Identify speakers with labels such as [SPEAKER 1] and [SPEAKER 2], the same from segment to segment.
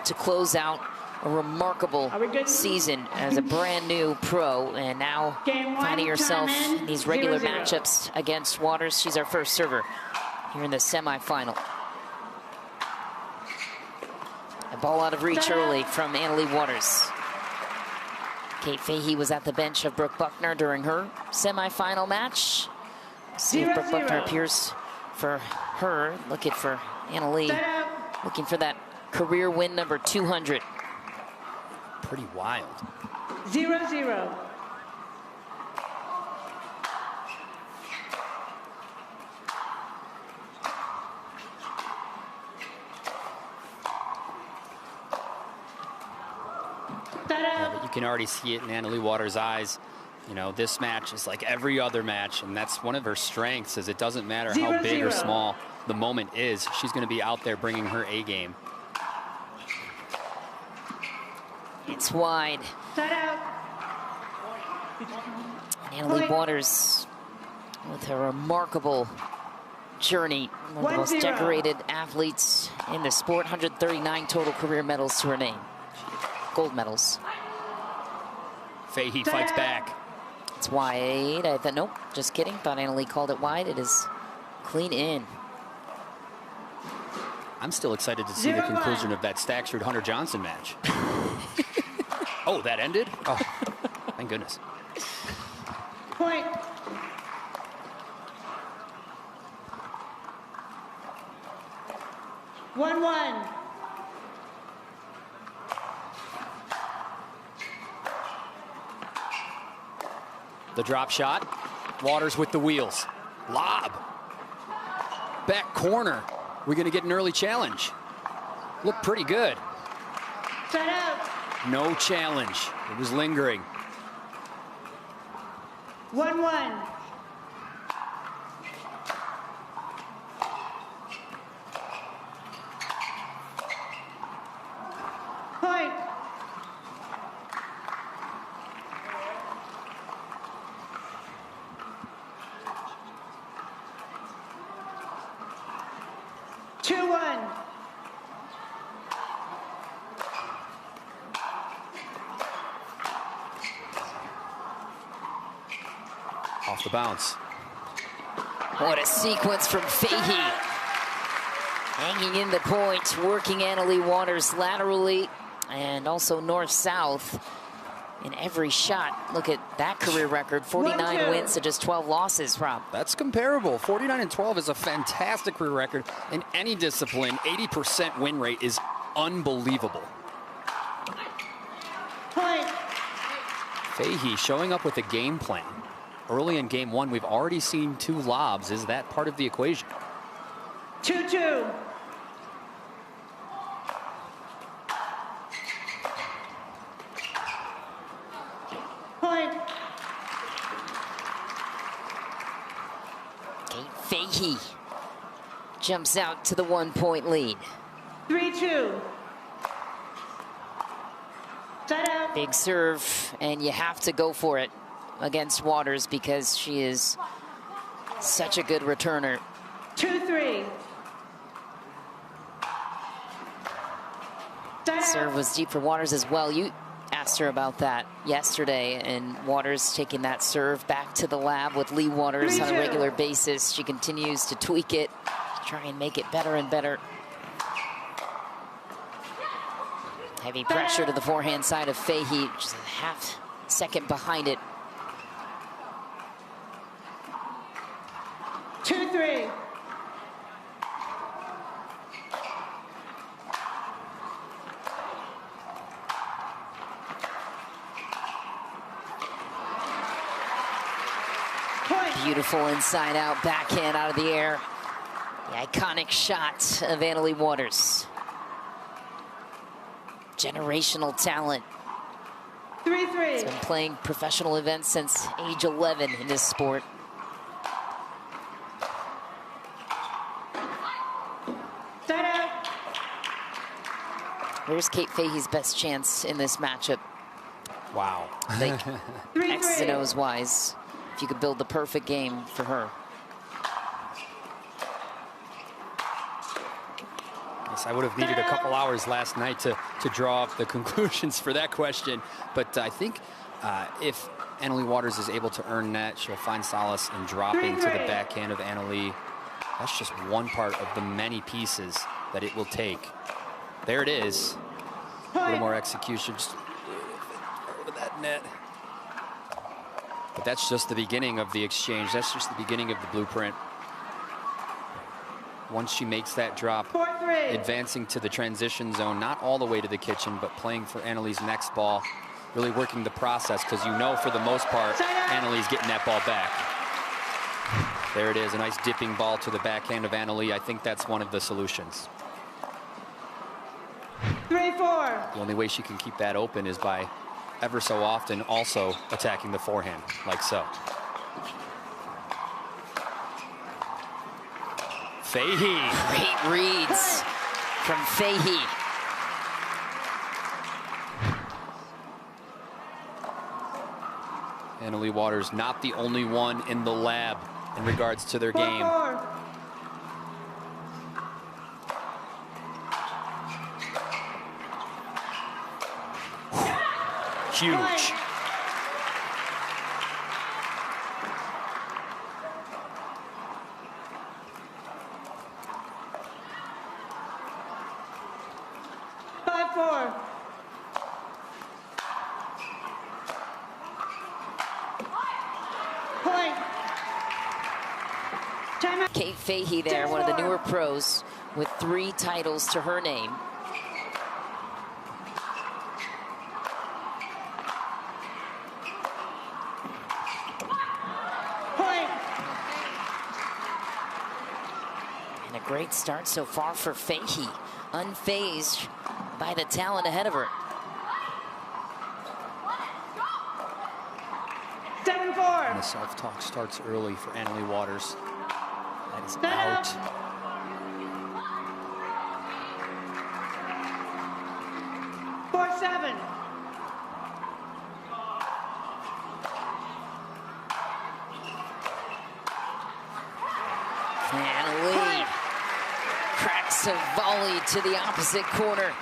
[SPEAKER 1] to close out a remarkable season as a brand new pro, and now finding herself in these regular matchups against Waters. She's our first server here in the semifinal. A ball out of reach early from Leigh Waters. Kate Fahey was at the bench of Brooke Buckner during her semifinal match. See if Brooke Buckner appears for her. Looking for Leigh, looking for that career win number 200.
[SPEAKER 2] Pretty wild.
[SPEAKER 3] 0-0.
[SPEAKER 2] Yeah, but you can already see it in Leigh Waters' eyes. You know, this match is like every other match, and that's one of her strengths, is it doesn't matter how big or small the moment is. She's going to be out there bringing her A game.
[SPEAKER 1] It's wide. And Leigh Waters with a remarkable journey. One of the most decorated athletes in the sport. 139 total career medals to her name. Gold medals.
[SPEAKER 2] Fahey fights back.
[SPEAKER 1] It's wide. I thought, nope, just kidding. Thought Leigh called it wide. It is clean in.
[SPEAKER 2] I'm still excited to see the conclusion of that Stacksford Hunter Johnson match. Oh, that ended? Oh, thank goodness.
[SPEAKER 3] Point. One.
[SPEAKER 2] The drop shot. Waters with the wheels. Lob. Back corner. We're going to get an early challenge. Looked pretty good.
[SPEAKER 3] Set out.
[SPEAKER 2] No challenge. It was lingering.
[SPEAKER 3] 1-1. Point.
[SPEAKER 2] Off the bounce.
[SPEAKER 1] What a sequence from Fahey. Hanging in the point, working Leigh Waters laterally and also north-south in every shot. Look at that career record, 49 wins to just 12 losses, Rob.
[SPEAKER 2] That's comparable. 49-12 is a fantastic career record in any discipline. 80% win rate is unbelievable.
[SPEAKER 3] Point.
[SPEAKER 2] Fahey showing up with a game plan. Early in game one, we've already seen 2 lobs. Is that part of the equation?
[SPEAKER 3] 2-2. Point.
[SPEAKER 1] Kate Fahey jumps out to the 1-point lead.
[SPEAKER 3] 3-2. Set out.
[SPEAKER 1] Big serve, and you have to go for it against Waters because she is such a good returner.
[SPEAKER 3] 2-3.
[SPEAKER 1] Serve was deep for Waters as well. You asked her about that yesterday, and Waters taking that serve back to the lab with Leigh Waters on a regular basis. She continues to tweak it, try and make it better and better. Heavy pressure to the forehand side of Fahey, just a half second behind it.
[SPEAKER 3] 2-3.
[SPEAKER 1] Beautiful inside out backhand out of the air. The iconic shot of Leigh Waters. Generational talent.
[SPEAKER 3] 3-3.
[SPEAKER 1] She's been playing professional events since age 11 in this sport.
[SPEAKER 3] Set out.
[SPEAKER 1] Where's Kate Fahey's best chance in this matchup?
[SPEAKER 2] Wow.
[SPEAKER 1] Like,
[SPEAKER 3] 3-3.
[SPEAKER 1] X's and O's wise, if you could build the perfect game for her.
[SPEAKER 2] Yes, I would have needed a couple hours last night to draw up the conclusions for that question. But I think if Annalie Waters is able to earn net, she'll find solace in dropping to the backhand of Annalie. That's just one part of the many pieces that it will take. There it is. A little more execution. Just over that net. But that's just the beginning of the exchange. That's just the beginning of the blueprint. Once she makes that drop, advancing to the transition zone, not all the way to the kitchen, but playing for Annalie's next ball, really working the process, because you know for the most part, Annalie's getting that ball back. There it is, a nice dipping ball to the backhand of Annalie. I think that's one of the solutions.
[SPEAKER 3] 3-4.
[SPEAKER 2] The only way she can keep that open is by ever so often also attacking the forehand, like so. Fahey.
[SPEAKER 1] Great reads from Fahey.
[SPEAKER 2] Annalie Waters not the only one in the lab in regards to their game.
[SPEAKER 3] 4-4.
[SPEAKER 2] Huge.
[SPEAKER 1] Kate Fahey there, one of the newer pros with 3 titles to her name. And a great start so far for Fahey, unfazed by the talent ahead of her.
[SPEAKER 3] 7-4.
[SPEAKER 2] And the self-talk starts early for Annalie Waters. That is out.
[SPEAKER 1] Leigh cracks a volley to the opposite corner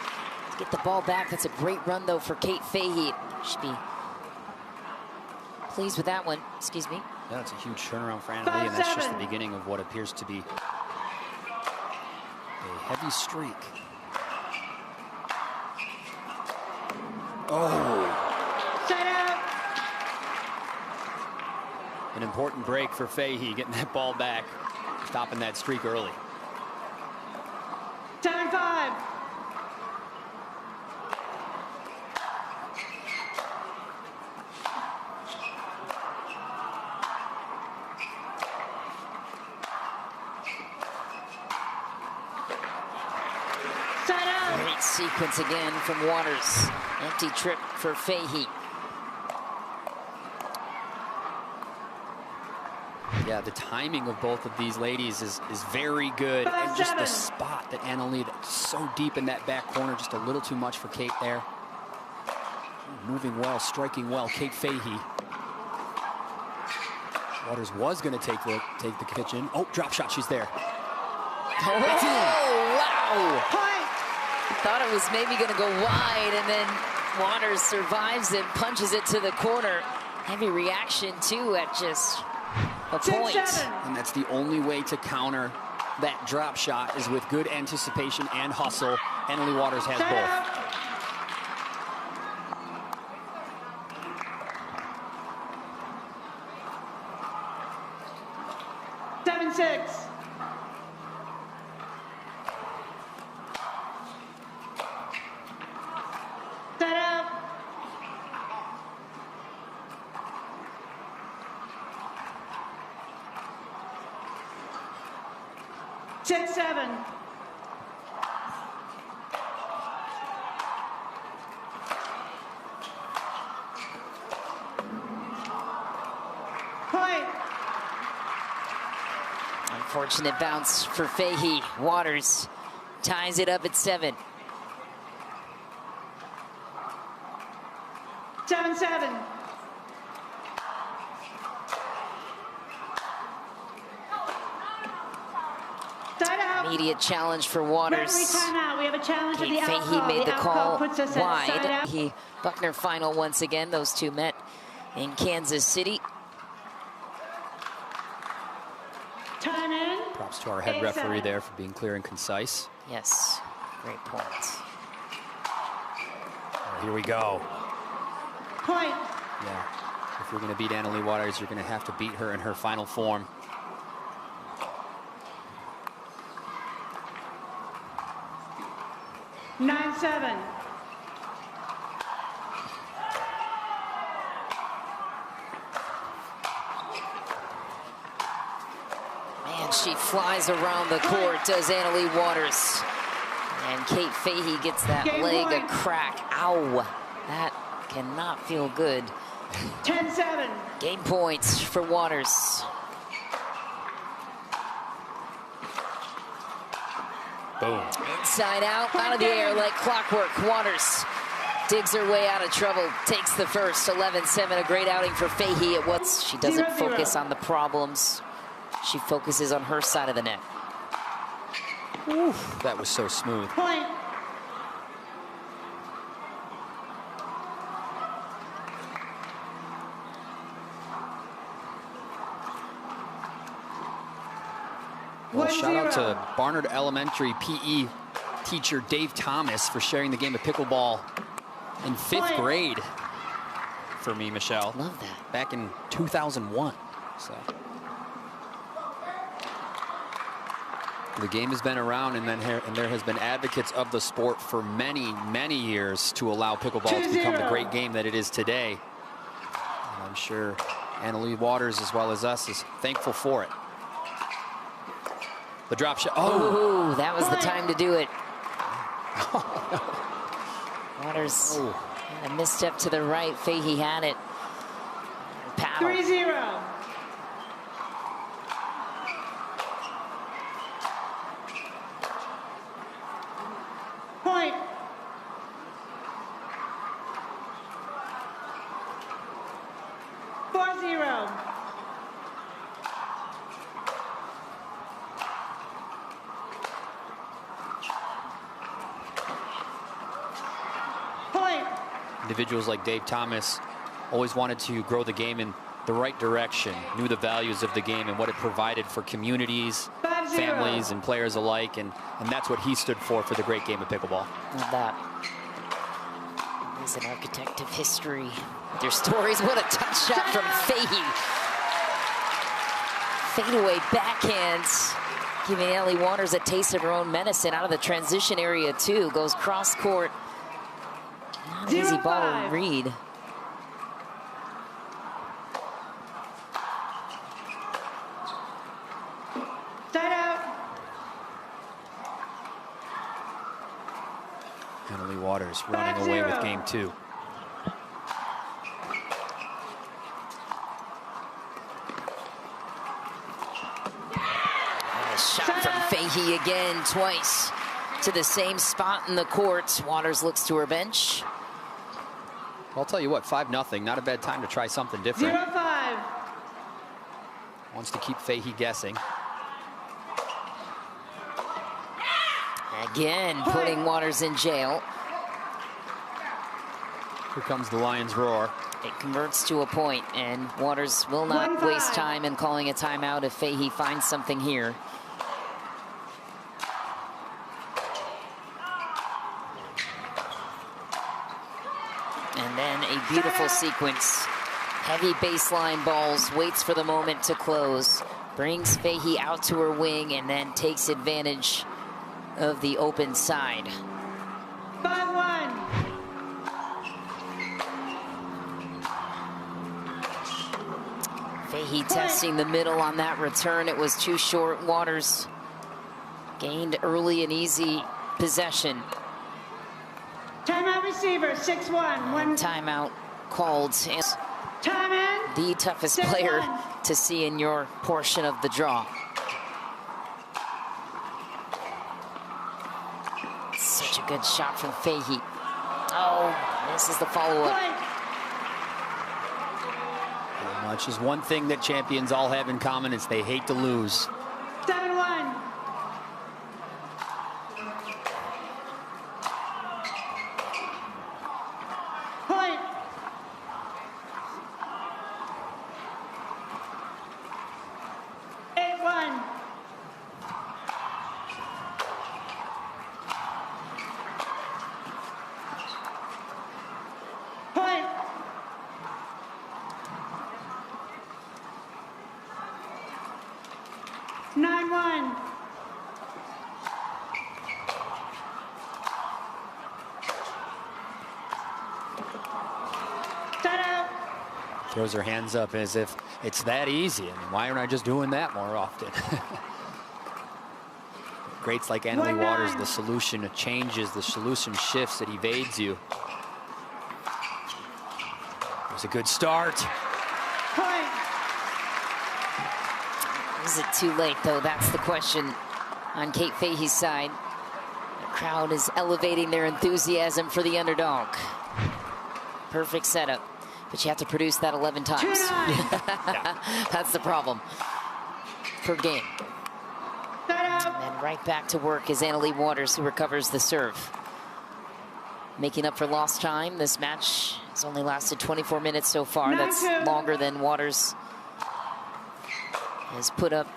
[SPEAKER 1] to get the ball back. That's a great run, though, for Kate Fahey. Should be pleased with that one. Excuse me.
[SPEAKER 2] Yeah, it's a huge turnaround for Annalie, and that's just the beginning of what appears to be a heavy streak. Oh.
[SPEAKER 3] Set out.
[SPEAKER 2] An important break for Fahey, getting that ball back, stopping that streak early.
[SPEAKER 3] 7-5.
[SPEAKER 1] Great sequence again from Waters. Empty trip for Fahey.
[SPEAKER 2] Yeah, the timing of both of these ladies is very good. And just the spot that Annalie, that's so deep in that back corner, just a little too much for Kate there. Moving well, striking well, Kate Fahey. Waters was going to take the kitchen. Oh, drop shot, she's there.
[SPEAKER 1] Oh, wow. Thought it was maybe going to go wide, and then Waters survives and punches it to the corner. Heavy reaction, too, at just a point.
[SPEAKER 2] And that's the only way to counter that drop shot, is with good anticipation and hustle. Annalie Waters has both.
[SPEAKER 3] 7-6. Set out. 6-7. Point.
[SPEAKER 1] Unfortunate bounce for Fahey. Waters ties it up at 7.
[SPEAKER 3] 7-7.
[SPEAKER 1] Immediate challenge for Waters.
[SPEAKER 3] Referee timeout. We have a challenge of the
[SPEAKER 1] Fahey
[SPEAKER 3] alcohol.
[SPEAKER 1] made the call
[SPEAKER 3] puts us at side
[SPEAKER 1] wide.
[SPEAKER 3] out.
[SPEAKER 1] Buckner final once again. Those two met in Kansas City.
[SPEAKER 3] Time in.
[SPEAKER 2] Props to our head referee there for being clear and concise.
[SPEAKER 1] Yes, great points.
[SPEAKER 2] Here we go.
[SPEAKER 3] Point.
[SPEAKER 2] Yeah, if you're going to beat Leigh Waters, you're going to have to beat her in her final form.
[SPEAKER 3] Nine, 7.
[SPEAKER 1] Man, she flies around the court, does Leigh Waters. And Kate Fahey gets that
[SPEAKER 3] Game
[SPEAKER 1] leg
[SPEAKER 3] point.
[SPEAKER 1] a crack. Ow, that cannot feel good.
[SPEAKER 3] 10-7.
[SPEAKER 1] Game points for Waters.
[SPEAKER 2] Boom.
[SPEAKER 1] Inside out, out of the air like clockwork. Waters digs her way out of trouble, takes the first. 11-7, a great outing for Fahey. It was, she doesn't
[SPEAKER 3] 0-0.
[SPEAKER 1] focus on the problems. She focuses on her side of the net.
[SPEAKER 2] Oof, that was so smooth.
[SPEAKER 3] Point.
[SPEAKER 2] Well, shout out
[SPEAKER 3] 1-0.
[SPEAKER 2] to Barnard Elementary PE teacher Dave Thomas for sharing the game of pickleball in 5th grade for me, Michelle.
[SPEAKER 1] Love that.
[SPEAKER 2] Back in 2001. So the game has been around, and there has been advocates of the sport for many, many years to allow pickleball to become the great game that it is today. And I'm sure Leigh Waters, as well as us, is thankful for it. The drop shot.
[SPEAKER 1] Oh, that was the time to do it. Waters had a misstep to the right. Fahey had it. Paddle.
[SPEAKER 3] 3-0. Point. Four, 0. Point.
[SPEAKER 2] Individuals like Dave Thomas always wanted to grow the game in the right direction, knew the values of the game and what it provided for communities,
[SPEAKER 3] 5-0.
[SPEAKER 2] families, and players alike, and that's what he stood for the great game of pickleball.
[SPEAKER 1] Love that. He's an architect of history. Their stories. What a tough shot from Fahey. Fadeaway backhand, giving Leigh Waters a taste of her own medicine out of the transition area too. Goes cross court. Not an easy ball to
[SPEAKER 3] 0-5.
[SPEAKER 1] read.
[SPEAKER 3] Side out.
[SPEAKER 2] Leigh Waters running away with
[SPEAKER 3] 5-0.
[SPEAKER 2] game 2.
[SPEAKER 1] A shot from Fahey again, twice to the same spot in the court. Waters looks to her bench.
[SPEAKER 2] I'll tell you what, 5-0, not a bad time to try something different.
[SPEAKER 3] 0-5.
[SPEAKER 2] Wants to keep Fahey guessing.
[SPEAKER 1] Again, putting Waters in jail.
[SPEAKER 2] Here comes the Lions' roar.
[SPEAKER 1] It converts to a point, and Waters will not
[SPEAKER 3] 1-5.
[SPEAKER 1] waste time in calling a timeout if Fahey finds something here. And then a beautiful sequence. Heavy baseline balls, waits for the moment to close, brings Fahey out to her wing, and then takes advantage of the open side.
[SPEAKER 3] 5-1.
[SPEAKER 1] Fahey testing the middle on that return. It was too short. Waters gained early and easy possession.
[SPEAKER 3] Timeout receiver, 6-1. One
[SPEAKER 1] Timeout called.
[SPEAKER 3] time in.
[SPEAKER 1] The toughest
[SPEAKER 3] 6-1.
[SPEAKER 1] player to see in your portion of the draw. Such a good shot from Fahey. Oh, misses the follow-up.
[SPEAKER 3] Point.
[SPEAKER 2] Pretty much is one thing that champions all have in common is they hate to lose.
[SPEAKER 3] 7-1.
[SPEAKER 2] throws her hands up as if it's that easy, and why aren't I just doing that more often? Greats like Annalie Waters, the solution changes, the solution shifts, it evades you. It was a good start.
[SPEAKER 1] Is it too late, though? That's the question on Kate Fahey's side. The crowd is elevating their enthusiasm for the underdog. Perfect setup, but you have to produce that 11 times. That's the problem per game. And right back to work is Annalie Waters, who recovers the serve. Making up for lost time. This match has only lasted 24 minutes so far. That's longer than Waters has put up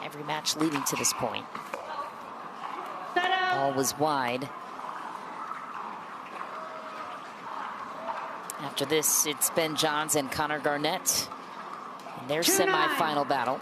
[SPEAKER 1] every match leading to this point. Ball was wide. After this, it's Ben Johns and Connor Garnett in their semifinal battle.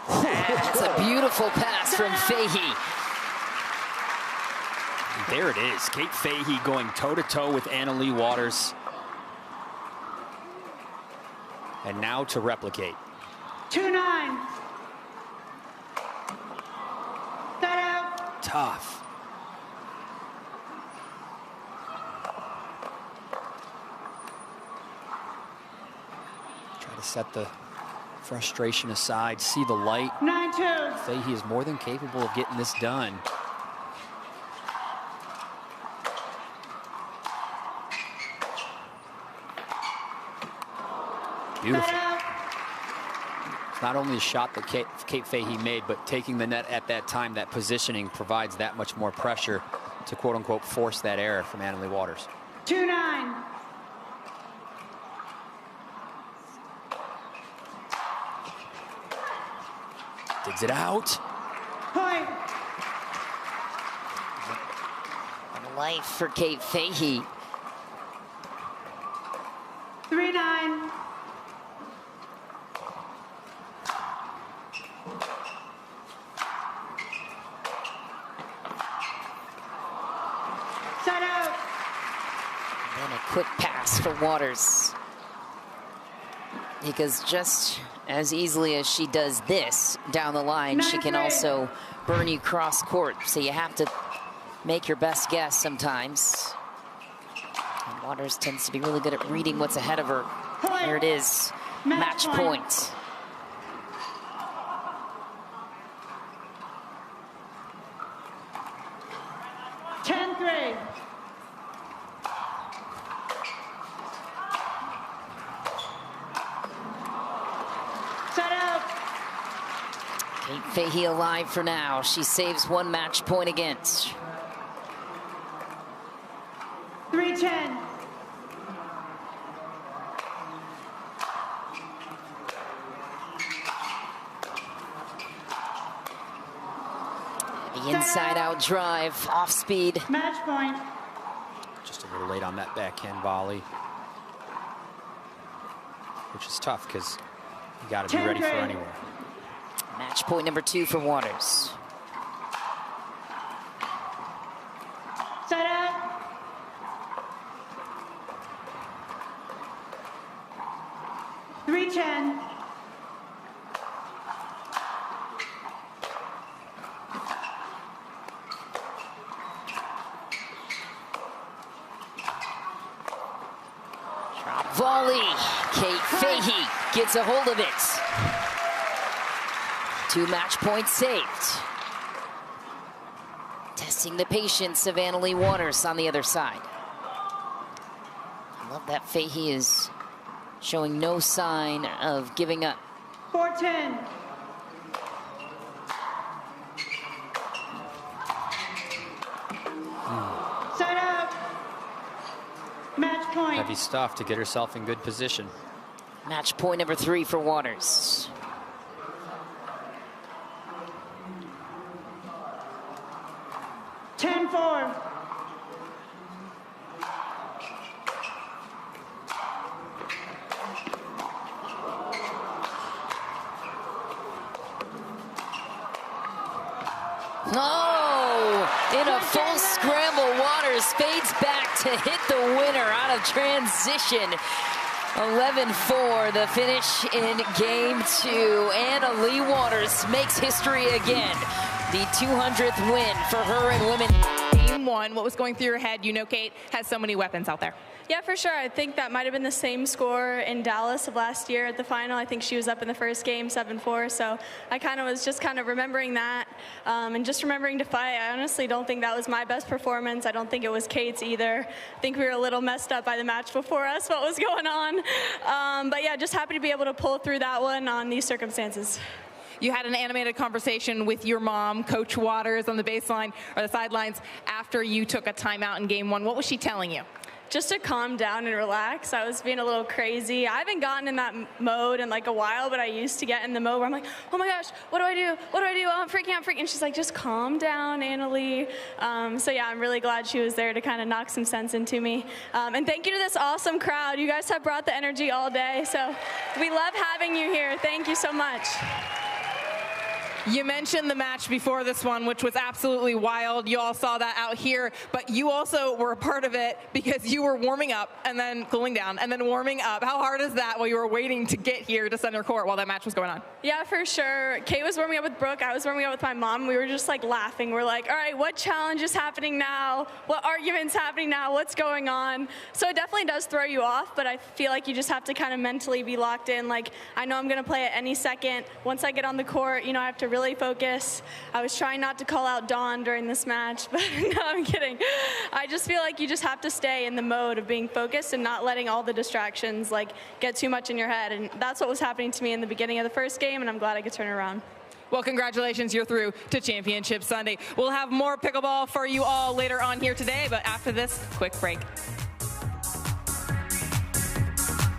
[SPEAKER 1] That's a beautiful pass from Fahey.
[SPEAKER 2] There it is, Kate Fahey going toe-to-toe with Annalie Waters. And now to replicate.
[SPEAKER 3] 2-9. Set out.
[SPEAKER 2] Tough. Try to set the frustration aside, see the light.
[SPEAKER 3] 9-2.
[SPEAKER 2] Fahey is more than capable of getting this done. Beautiful. It's not only a shot that Kate Fahey made, but taking the net at that time, that positioning provides that much more pressure to quote-unquote force that error from Annalie Waters.
[SPEAKER 3] 2-9.
[SPEAKER 2] Digs it out.
[SPEAKER 3] Point.
[SPEAKER 1] Life for Kate Fahey.
[SPEAKER 3] 3-9. Set out.
[SPEAKER 1] And a quick pass for Waters. Because just as easily as she does this down the line, she can also burn you cross court. So you have to make your best guess sometimes. And Waters tends to be really good at reading what's ahead of her. There it is, match point. Kate Fahey alive for now. She saves one match point against.
[SPEAKER 3] 3-10.
[SPEAKER 1] The inside-out drive, off speed.
[SPEAKER 3] Match point.
[SPEAKER 2] Just a little late on that backhand volley, which is tough because you got to be ready for anywhere.
[SPEAKER 1] Match point number 2 for Waters.
[SPEAKER 3] Set up. .310.
[SPEAKER 1] Drop volley. Kate Fahey gets a hold of it. 2 match points saved. Testing the patience of Annalie Waters on the other side. I love that Fahey is showing no sign of giving up.
[SPEAKER 3] 4-10.
[SPEAKER 2] heavy stuff to get herself in good position.
[SPEAKER 1] Match point number 3 for Waters.
[SPEAKER 3] Ten-4.
[SPEAKER 1] Oh, in a full scramble, Waters fades back to hit the winner out of transition. 11-4, the finish in game 2. And Leigh Waters makes history again. The 200th win for her in women.
[SPEAKER 4] Game 1, what was going through your head? You know Kate has so many weapons out there.
[SPEAKER 5] Yeah, for sure. I think that might have been the same score in Dallas of last year at the final. I think she was up in the first game, 7-4. So I was just remembering that and just remembering to fight. I honestly don't think that was my best performance. I don't think it was Kate's either. I think we were a little messed up by the match before us, what was going on. But yeah, just happy to be able to pull through that one on these circumstances.
[SPEAKER 4] You had an animated conversation with your mom, Coach Waters, on the baseline or the sidelines after you took a timeout in game 1. What was she telling you?
[SPEAKER 5] Just to calm down and relax. I was being a little crazy. I haven't gotten in that mode in like a while, but I used to get in the mode where I'm like, oh my gosh, what do I do? What do I do? Oh, I'm freaking out, And she's like, just calm down, Anna-Leigh. So yeah, I'm really glad she was there to kind of knock some sense into me. And thank you to this awesome crowd. You guys have brought the energy all day. So we love having you here. Thank you so much.
[SPEAKER 4] You mentioned the match before this one, which was absolutely wild. You all saw that out here, but you also were a part of it because you were warming up and then cooling down and then warming up. How hard is that while you were waiting to get here to center court while that match was going on?
[SPEAKER 5] Yeah, for sure. Kate was warming up with Brooke. I was warming up with my mom. We were just like laughing. We're like, all right, what challenge is happening now? What argument's happening now? What's going on? So it definitely does throw you off, but I feel like you just have to kind of mentally be locked in. Like, I know I'm going to play at any second. Once I get on the court, I have to really focus. I was trying not to call out Dawn during this match, but no, I'm kidding. I just feel like you just have to stay in the mode of being focused and not letting all the distractions get too much in your head. And that's what was happening to me in the beginning of the first game, and I'm glad I could turn it around.
[SPEAKER 4] Well, congratulations, you're through to Championship Sunday. We'll have more pickleball for you all later on here today, but after this quick break.